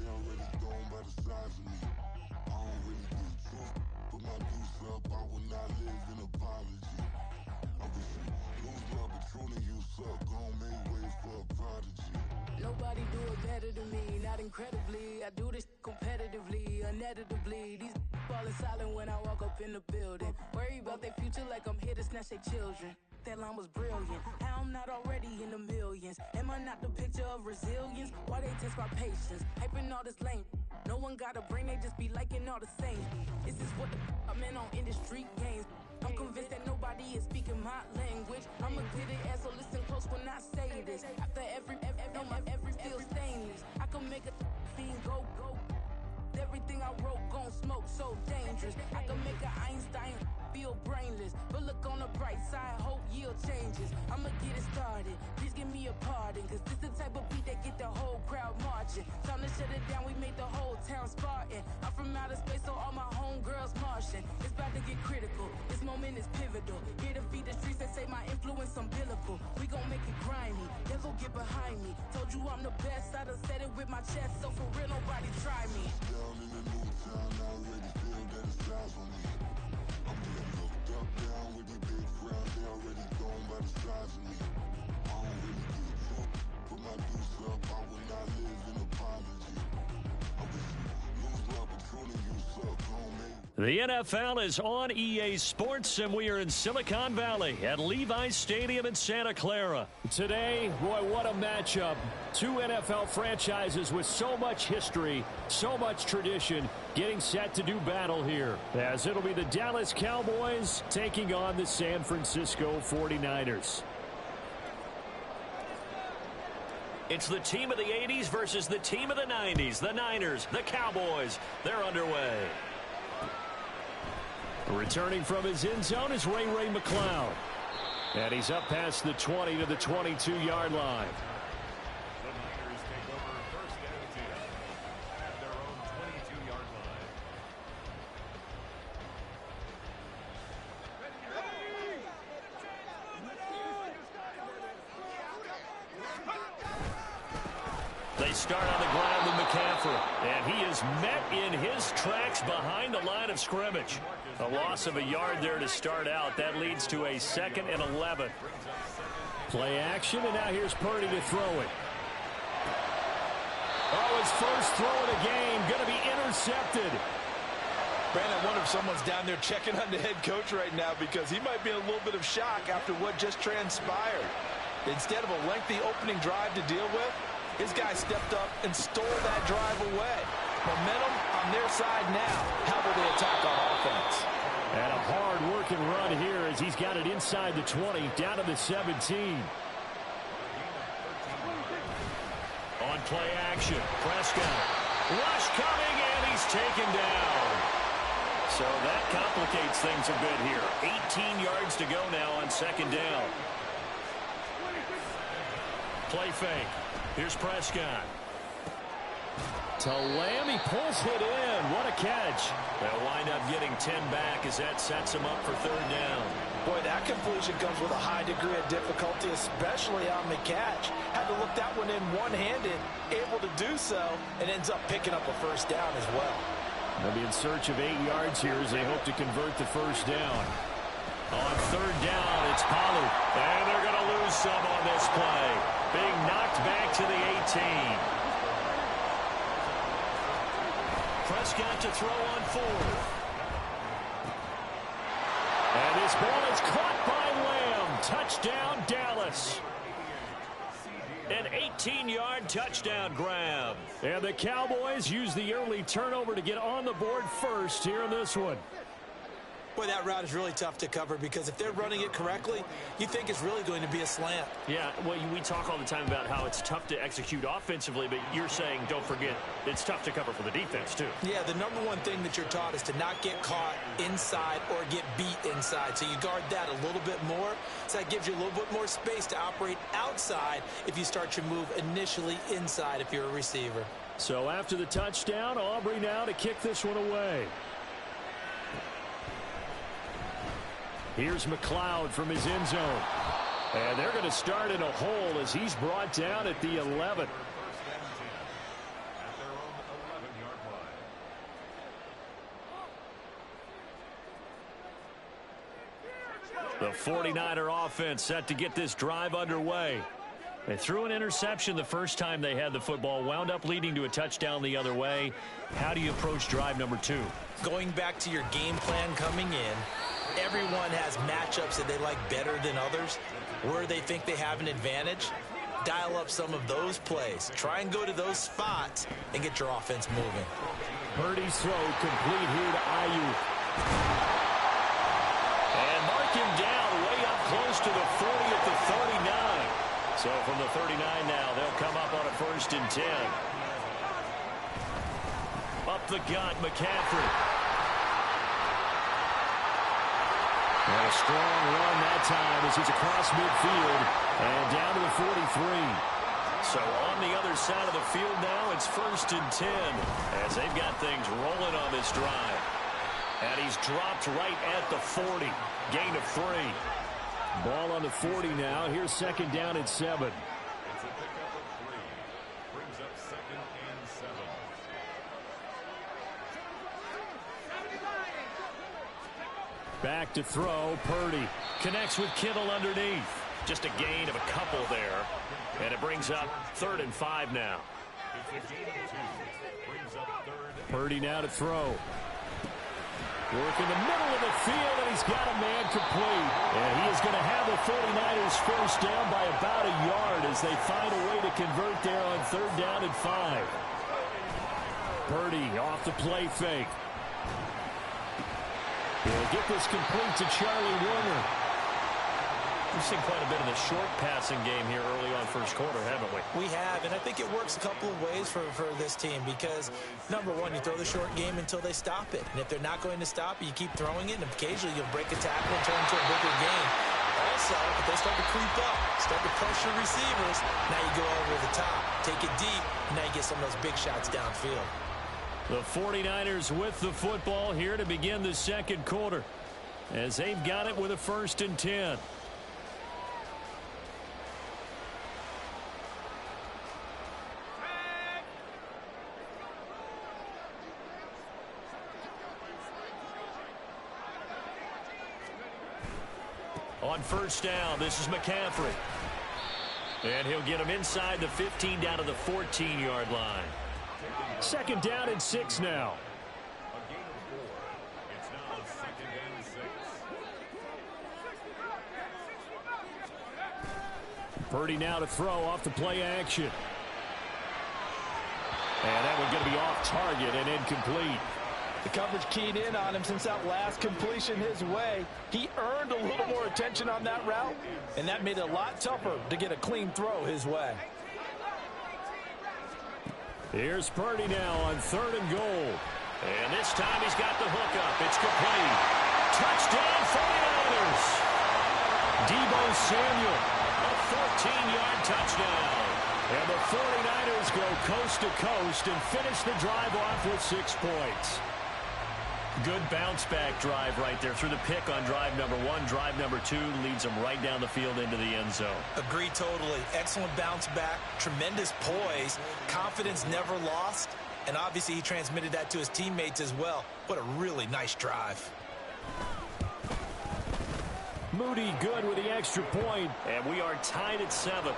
they already gone by the size of me. I don't really give a fuck. Put my deuce up, I will not live in apology. I wish you lose love, but truly you suck. Gon' make way for a prodigy. Nobody do it better than me, not incredibly. I do this competitively, uneditably. These falling silent when I walk up in the building. Worry about their future like I'm here to snatch their children. That line was brilliant. How I'm not already in the millions. Am I not the picture of resilience? Why they test my patience? Hyping all this lame. No one got a brain, they just be liking all the same. This is what the I'm in on industry games. I'm convinced that nobody is speaking my language. I'ma get it as so listen close when I say this. After every feel stainless. I can make a fiend go. Everything I wrote gon' smoke, so dangerous. I can make an Einstein feel brainless. But look on the bright side, hope yield changes. I'ma get it started, please give me a pardon. Cause this the type of beat that get the whole crowd marching. Time to shut it down, we made the whole town Spartan. I'm from outer space, so all my homegirls Martian. It's about to get critical, this moment is pivotal. Here to feed the streets that say my influence umbilical. We gon' make it grimy, never get behind me. Told you I'm the best, I done said it with my chest. So for real, nobody try me. Down in the new town, I already feel that it's time for me. I'm being looked up, down with the big crowd, they already gone by the size of me. I don't really give a fuck. Put my deuce up, I will not live in apology. I wish you lose love, but truly you suck, homie. The NFL is on EA Sports, and we are in Silicon Valley at Levi's Stadium in Santa Clara. Today, boy, what a matchup. Two NFL franchises with so much history, so much tradition, getting set to do battle here. As it'll be the Dallas Cowboys taking on the San Francisco 49ers. It's the team of the 80s versus the team of the 90s. The Niners, the Cowboys, they're underway. Returning from his end zone is Ray McCloud. And he's up past the 20 to the 22-yard line. The Niners take over first and 10 at their own 22-yard line. They start on the ground with McCaffrey, and he is met in his tracks behind the line of scrimmage. A loss of a yard there to start out. That leads to a 2nd and 11. Play action, and now here's Purdy to throw it. Oh, his first throw of the game, going to be intercepted. Brandon, I wonder if someone's down there checking on the head coach right now because he might be in a little bit of shock after what just transpired. Instead of a lengthy opening drive to deal with, his guy stepped up and stole that drive away. Momentum on their side now. How will they attack on offense? And a hard-working run here as he's got it inside the 20, down to the 17. On play action, Prescott. Rush coming, and he's taken down. So that complicates things a bit here. 18 yards to go now on 2nd down. Play fake. Here's Prescott. To Lamb, he pulls it in. What a catch. They'll wind up getting 10 back as that sets him up for 3rd down. Boy, that completion comes with a high degree of difficulty, especially on the catch. Had to look that one in one-handed, able to do so, and ends up picking up a 1st down as well. They'll be in search of 8 yards here as they hope to convert the 1st down. On 3rd down, it's Pollard. And they're going to lose some on this play. Being knocked back to the 18. Prescott to throw on 4th. And this ball is caught by Lamb. Touchdown, Dallas. An 18-yard touchdown grab. And the Cowboys use the early turnover to get on the board first here in this one. Boy, that route is really tough to cover because if they're running it correctly, you think it's really going to be a slant. Yeah, well, we talk all the time about how it's tough to execute offensively, but you're saying, don't forget, it's tough to cover for the defense, too. Yeah, the number one thing that you're taught is to not get caught inside or get beat inside. So you guard that a little bit more. So that gives you a little bit more space to operate outside if you start your move initially inside if you're a receiver. So after the touchdown, Aubrey now to kick this one away. Here's McCloud from his end zone. And they're going to start in a hole as he's brought down at the 11. The 49er offense set to get this drive underway. They threw an interception the first time they had the football, wound up leading to a touchdown the other way. How do you approach drive number 2? Going back to your game plan coming in, everyone has matchups that they like better than others, where they think they have an advantage. Dial up some of those plays. Try and go to those spots and get your offense moving. Purdy's throw complete here to Ayuk. And mark him down way up close to the 40 at the 39. So from the 39 now, they'll come up on a 1st and 10. Up the gut, McCaffrey. And a strong run that time as he's across midfield and down to the 43. So on the other side of the field now, it's 1st and 10 as they've got things rolling on this drive. And he's dropped right at the 40. Gain of 3. Ball on the 40 now. Here's 2nd down and 7. It's a pickup of 3. Brings up 2nd and 7. Back to throw. Purdy connects with Kittle underneath. Just a gain of a couple there. And it brings up 3rd and 5 now. It's a gain of 2. Brings up 3rd. Purdy now to throw. Work in the middle of the field, and he's got a man complete. And he is going to have the 49ers first down by about a yard as they find a way to convert there on 3rd down and 5. Purdy off the play fake. He'll get this complete to Charlie Warner. We've seen quite a bit of the short passing game here early on first quarter, haven't we? We have, and I think it works a couple of ways for this team because, number one, you throw the short game until they stop it. And if they're not going to stop it, you keep throwing it, and occasionally you'll break a tackle and turn into a bigger game. Also, if they start to creep up, start to pressure receivers, now you go over the top, take it deep, and now you get some of those big shots downfield. The 49ers with the football here to begin the 2nd quarter as they've got it with a 1st and 10. On 1st down, this is McCaffrey. And he'll get him inside the 15 down to the 14-yard line. 2nd down and 6 now. A gain of 4. It's now 2nd and 6. Purdy now to throw off the play action. And that one's going to be off target and incomplete. The coverage keyed in on him since that last completion his way. He earned a little more attention on that route, and that made it a lot tougher to get a clean throw his way. Here's Purdy now on 3rd and goal. And this time he's got the hook up. It's complete. Touchdown 49ers. Deebo Samuel, a 14-yard touchdown. And the 49ers go coast to coast and finish the drive off with 6 points. Good bounce-back drive right there through the pick on drive number 1. Drive number 2 leads them right down the field into the end zone. Agree totally. Excellent bounce back, tremendous poise, confidence never lost, and obviously he transmitted that to his teammates as well. What a really nice drive. Moody good with the extra point, and we are tied at 7.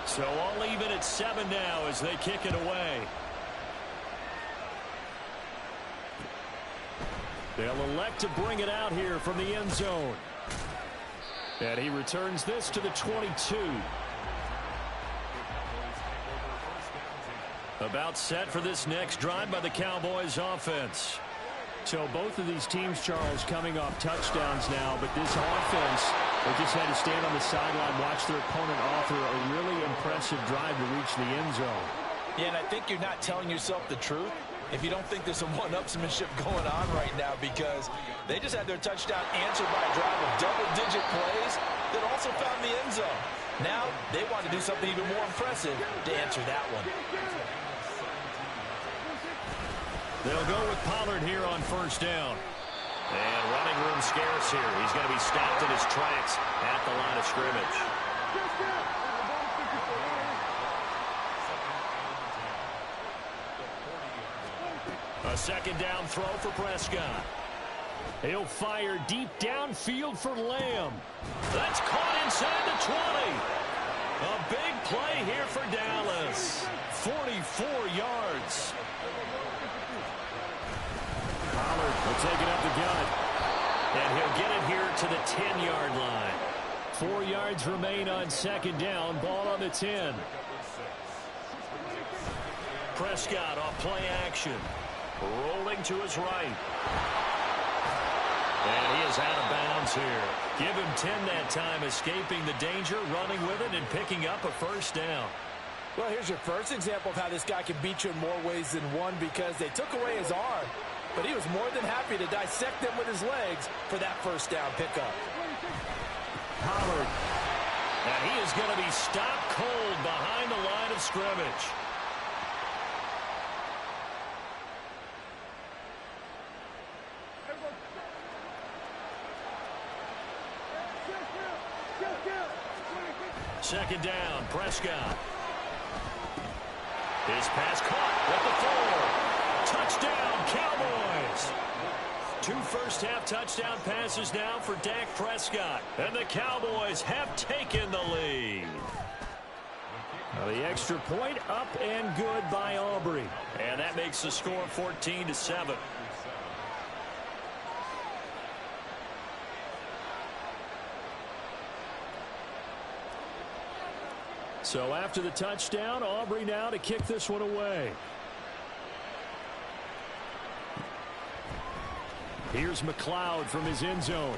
So all even at 7 now as they kick it away. They'll elect to bring it out here from the end zone. And he returns this to the 22. About set for this next drive by the Cowboys offense. So both of these teams, Charles, coming off touchdowns now, but this offense, they just had to stand on the sideline, watch their opponent offer a really impressive drive to reach the end zone. Yeah, and I think you're not telling yourself the truth if you don't think there's some one-upsmanship going on right now, because they just had their touchdown answered by a drive of double-digit plays that also found the end zone. Now they want to do something even more impressive to answer that one. They'll go with Pollard here on 1st down. And running room scarce here. He's going to be stopped in his tracks at the line of scrimmage. A second down throw for Prescott. He'll fire deep downfield for Lamb. That's caught inside the 20. A big play here for Dallas. 44 yards. Pollard will take it up the gut. And he'll get it here to the 10-yard line. 4 yards remain on second down. Ball on the 10. Prescott off play action. Rolling to his right. And he is out of bounds here. Give him 10 that time, escaping the danger, running with it, and picking up a first down. Well, here's your first example of how this guy can beat you in more ways than one, because they took away his arm, but he was more than happy to dissect them with his legs for that first down pickup. Pollard. And he is going to be stopped cold behind the line of scrimmage. Second down, Prescott. His pass caught at the 4. Touchdown, Cowboys. 2 first-half touchdown passes now for Dak Prescott. And the Cowboys have taken the lead. Now the extra point up and good by Aubrey. And that makes the score 14-7. So after the touchdown, Aubrey now to kick this one away. Here's McLeod from his end zone.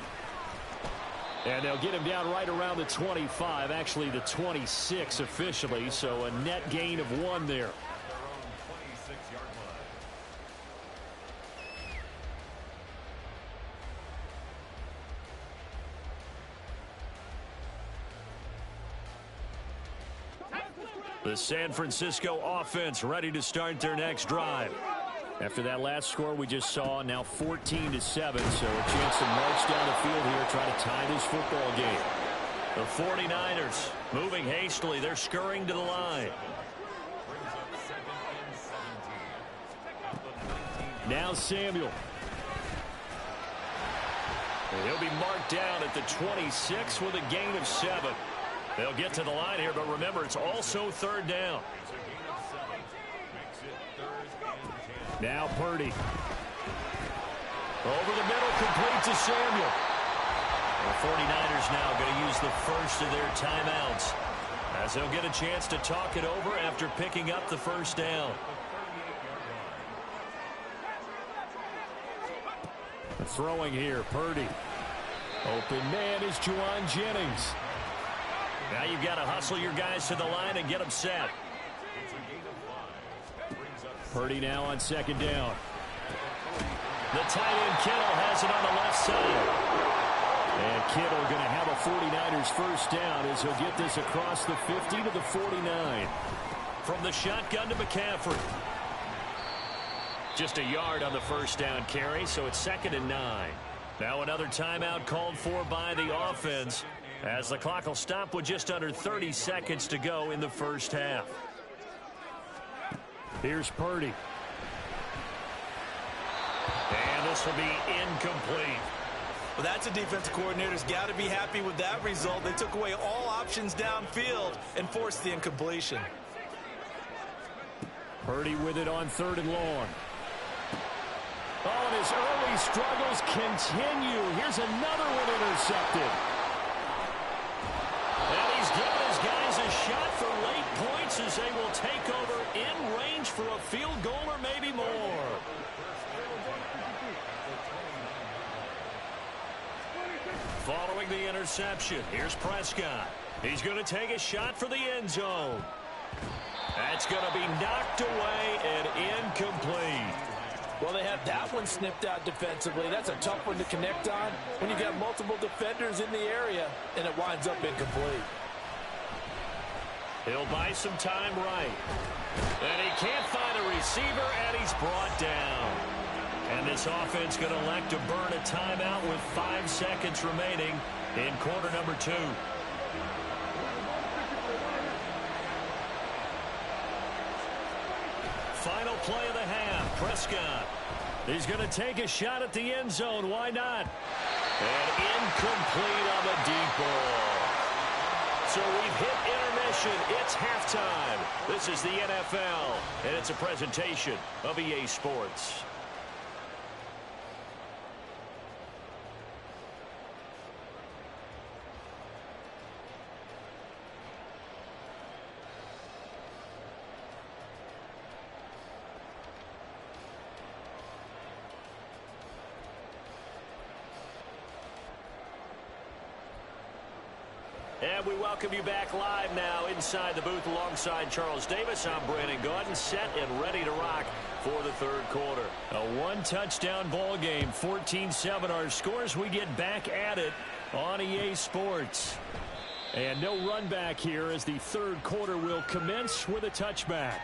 And they'll get him down right around the 25, actually the 26 officially, so a net gain of 1 there. The San Francisco offense ready to start their next drive. After that last score we just saw, now 14-7, so a chance to march down the field here, try to tie this football game. The 49ers moving hastily. They're scurrying to the line. Now Samuel. And he'll be marked down at the 26 with a gain of 7. They'll get to the line here, but remember, it's also third down. Now Purdy. Over the middle, complete to Samuel. The 49ers now going to use the first of their timeouts, as they'll get a chance to talk it over after picking up the first down. Throwing here, Purdy. Open man is Juwan Jennings. Now you've got to hustle your guys to the line and get them set. Purdy now on second down. The tight end Kittle has it on the left side. And Kittle going to have a 49ers first down as he'll get this across the 50 to the 49. From the shotgun to McCaffrey. Just a yard on the first down carry, so it's 2nd and 9. Now another timeout called for by the offense, as the clock will stop with just under 30 seconds to go in the first half. Here's Purdy. And this will be incomplete. Well, that's a defensive coordinator's got to be happy with that result. They took away all options downfield and forced the incompletion. Purdy with it on 3rd and long. Oh, and his early struggles continue. Here's another one intercepted. And he's given his guys a shot for late points as they will take over in range for a field goal or maybe more. Following the interception, here's Prescott. He's going to take a shot for the end zone. That's going to be knocked away and incomplete. Well, they had that one snipped out defensively. That's a tough one to connect on when you've got multiple defenders in the area, and it winds up incomplete. He'll buy some time right. And he can't find a receiver, and he's brought down. And this offense going to elect to burn a timeout with 5 seconds remaining in quarter number 2. Final play of the half. Prescott. He's going to take a shot at the end zone. Why not? And incomplete on the deep ball. So we've hit intermission. It's halftime. This is the NFL, and it's a presentation of EA Sports. And we welcome you back live now inside the booth alongside Charles Davis. I'm Brandon Gaudin, set and ready to rock for the third quarter. A one-touchdown ball game, 14-7 our scores. We get back at it on EA Sports. And no run back here as the third quarter will commence with a touchback.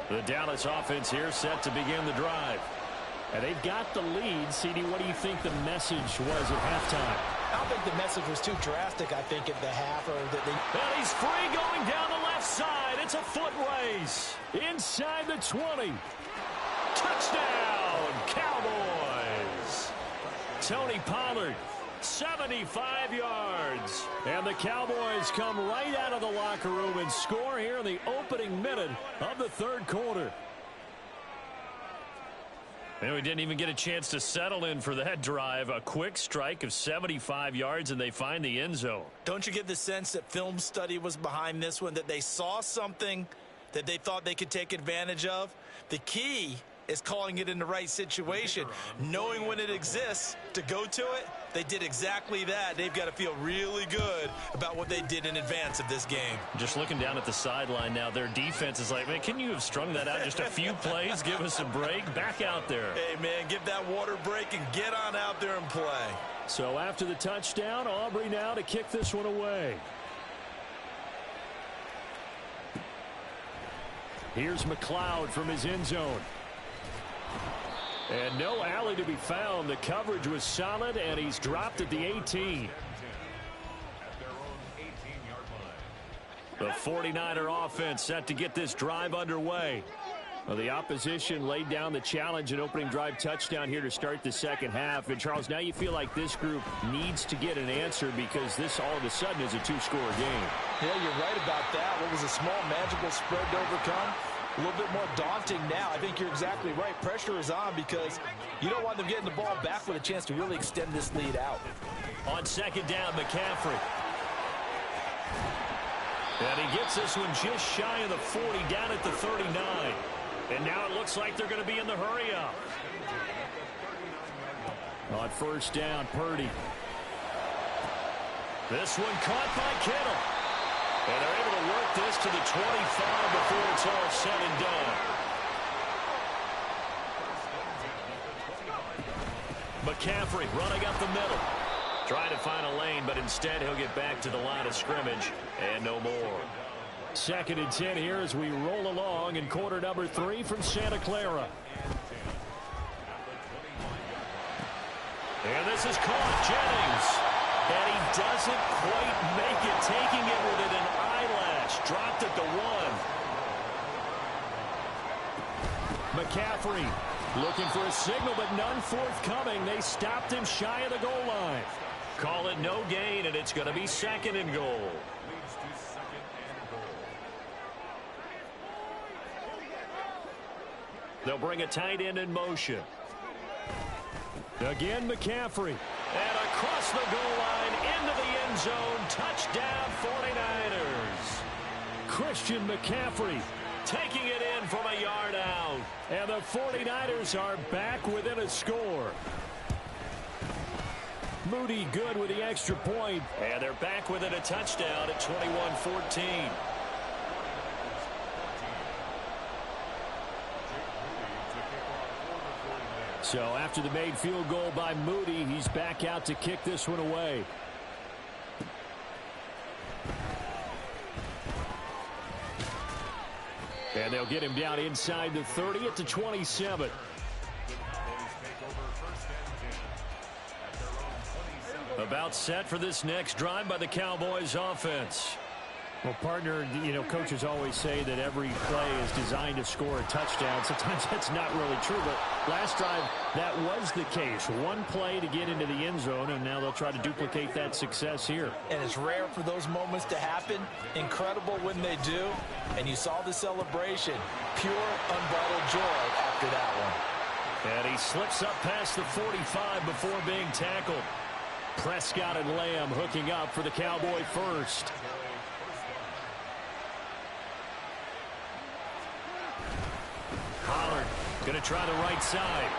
The Dallas offense here set to begin the drive. And they've got the lead. CD, what do you think the message was at halftime? I don't think the message was too drastic, I think, at the half. And he's free going down the left side. It's a foot race. Inside the 20. Touchdown, Cowboys. Tony Pollard, 75 yards. And the Cowboys come right out of the locker room and score here in the opening minute of the third quarter. And we didn't even get a chance to settle in for that drive. A quick strike of 75 yards, and they find the end zone. Don't you get the sense that film study was behind this one, that they saw something that they thought they could take advantage of? The key is calling it in the right situation, knowing when it exists to go to it. They did exactly that. They've got to feel really good about what they did in advance of this game. Just looking down at the sideline now, their defense is like, man, can you have strung that out just a few plays? Give us a break. Back out there. Hey, man, give that water break and get on out there and play. So after the touchdown, Aubrey now to kick this one away. Here's McLeod from his end zone. And no alley to be found. The coverage was solid, and he's dropped at the 18. The 49er offense set to get this drive underway. Well, the opposition laid down the challenge and opening drive touchdown here to start the second half. And, Charles, now you feel like this group needs to get an answer because this all of a sudden is a two-score game. Yeah, you're right about that. What was a small magical spread to overcome? A little bit more daunting now. I think you're exactly right. Pressure is on because you don't want them getting the ball back with a chance to really extend this lead out. On second down, McCaffrey. And he gets this one just shy of the 40, down at the 39. And now it looks like they're going to be in the hurry-up. On first down, Purdy. This one caught by Kittle. And they're able to work this to the 25 before it's all said and done. McCaffrey running up the middle. Trying to find a lane, but instead he'll get back to the line of scrimmage and no more. Second and 10 here as we roll along in quarter number 3 from Santa Clara. And this is caught. Jennings. And he doesn't quite make it, taking it with an eyelash. Dropped at the 1. McCaffrey looking for a signal, but none forthcoming. They stopped him shy of the goal line. Call it no gain, and it's going to be second and goal. They'll bring a tight end in motion. Again, McCaffrey. And across the goal line, into the end zone. Touchdown, 49ers. Christian McCaffrey taking it in from a yard out. And the 49ers are back within a score. Moody good with the extra point. And they're back within a touchdown at 21-14. So after the made field goal by Moody, he's back out to kick this one away. And they'll get him down inside the 30 at the 27. About set for this next drive by the Cowboys offense. Well, partner, you know, coaches always say that every play is designed to score a touchdown. Sometimes that's not really true, but last drive, that was the case. One play to get into the end zone, and now they'll try to duplicate that success here. And it's rare for those moments to happen. Incredible when they do. And you saw the celebration. Pure, unbridled joy after that one. And he slips up past the 45 before being tackled. Prescott and Lamb hooking up for the Cowboy first. Pollard going to try the right side.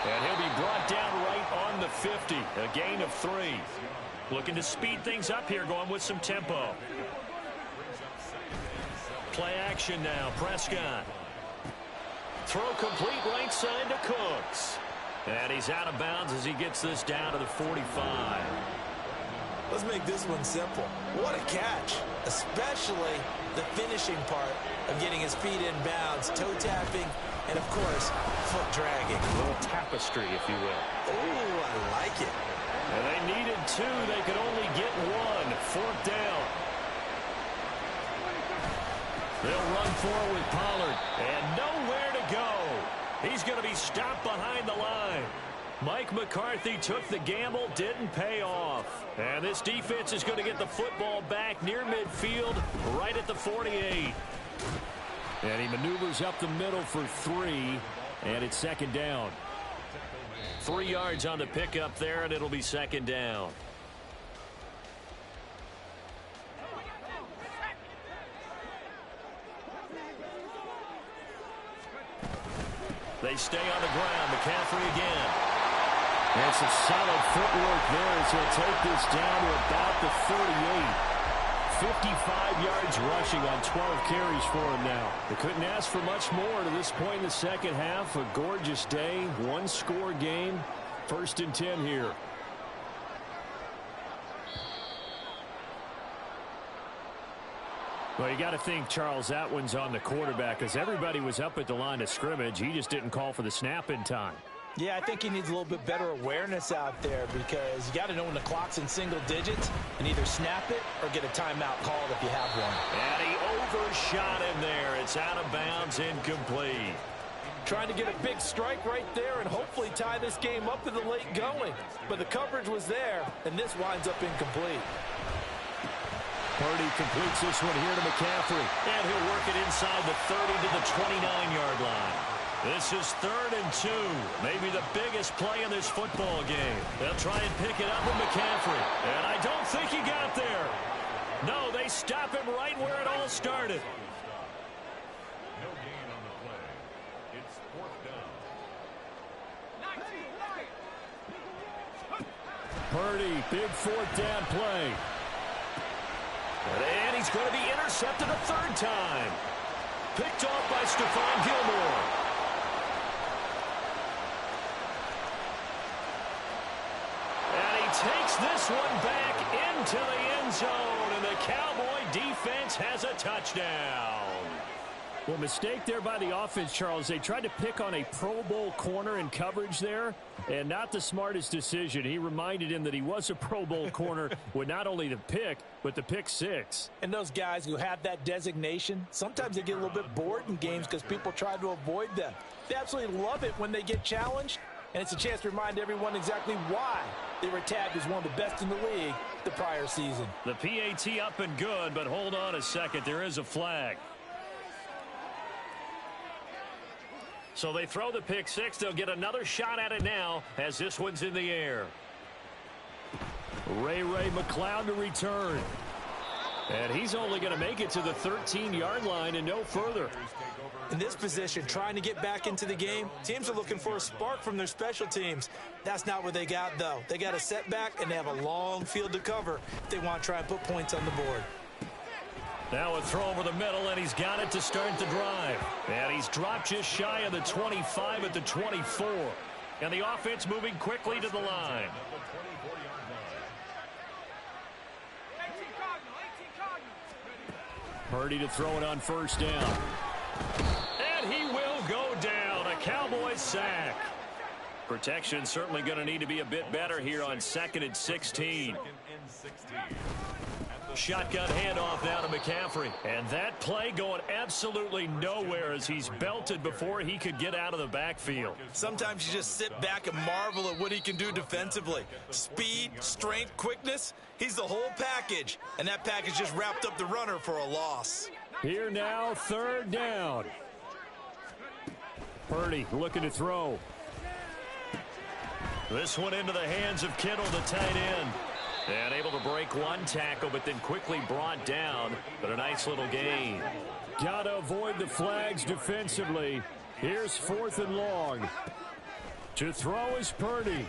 And he'll be brought down right on the 50. A gain of 3. Looking to speed things up here, going with some tempo. Play action now. Prescott. Throw complete right side to Cooks. And he's out of bounds as he gets this down to the 45. Let's make this one simple. What a catch, especially the finishing part of getting his feet in bounds, toe tapping, and of course, foot dragging. A little tapestry, if you will. Ooh, I like it. And they needed 2. They could only get 1. 4th down. They'll run forward with Pollard. And nowhere to go. He's going to be stopped behind the line. Mike McCarthy took the gamble, didn't pay off. And this defense is going to get the football back near midfield, right at the 48. And he maneuvers up the middle for 3, and it's 2nd down. 3 yards on the pickup there, and it'll be 2nd down. They stay on the ground. McCaffrey again. And some solid footwork there as he'll take this down to about the 38. 55 yards rushing on 12 carries for him now. They couldn't ask for much more to this point in the second half. A gorgeous day, 1-score game. 1st and 10 here. Well, you got to think, Charles, that one's on the quarterback because everybody was up at the line of scrimmage. He just didn't call for the snap in time. Yeah, I think he needs a little bit better awareness out there because you got to know when the clock's in single digits and either snap it or get a timeout called if you have one. And he overshot him there. It's out of bounds, incomplete. Trying to get a big strike right there and hopefully tie this game up in the late going. But the coverage was there, and this winds up incomplete. Purdy completes this one here to McCaffrey. And he'll work it inside the 30 to the 29-yard line. This is 3rd and 2. Maybe the biggest play in this football game. They'll try and pick it up with McCaffrey. And I don't think he got there. No, they stop him right where it all started. No gain on the play. It's 4th down. Purdy, big 4th down play. And he's going to be intercepted a 3rd time. Picked off by Stephon Gilmore. And he takes this one back into the end zone. And the Cowboy defense has a touchdown. Well, mistake there by the offense, Charles. They tried to pick on a Pro Bowl corner in coverage there, and not the smartest decision. He reminded him that he was a Pro Bowl corner with not only the pick, but the pick 6. And those guys who have that designation, sometimes they get a little bit bored in games because people try to avoid them. They absolutely love it when they get challenged, and it's a chance to remind everyone exactly why they were tagged as one of the best in the league the prior season. The PAT up and good, but hold on a second. There is a flag. So they throw the pick 6. They'll get another shot at it now as this one's in the air. Ray McCloud to return. And he's only going to make it to the 13-yard line and no further. In this position, trying to get back into the game, teams are looking for a spark from their special teams. That's not what they got, though. They got a setback, and they have a long field to cover if they want to try and put points on the board. Now a throw over the middle, and he's got it to start the drive. And he's dropped just shy of the 25 at the 24. And the offense moving quickly to the line. Purdy to throw it on first down. And he will go down. A Cowboys sack. Protection certainly going to need to be a bit better here on 2nd and 16. Shotgun handoff now to McCaffrey. And that play going absolutely nowhere as he's belted before he could get out of the backfield. Sometimes you just sit back and marvel at what he can do defensively. Speed, strength, quickness. He's the whole package. And that package just wrapped up the runner for a loss. Here now, 3rd down. Purdy looking to throw. This one into the hands of Kittle, the tight end. And able to break one tackle, but then quickly brought down. But a nice little gain. Got to avoid the flags defensively. Here's 4th and long. To throw is Purdy.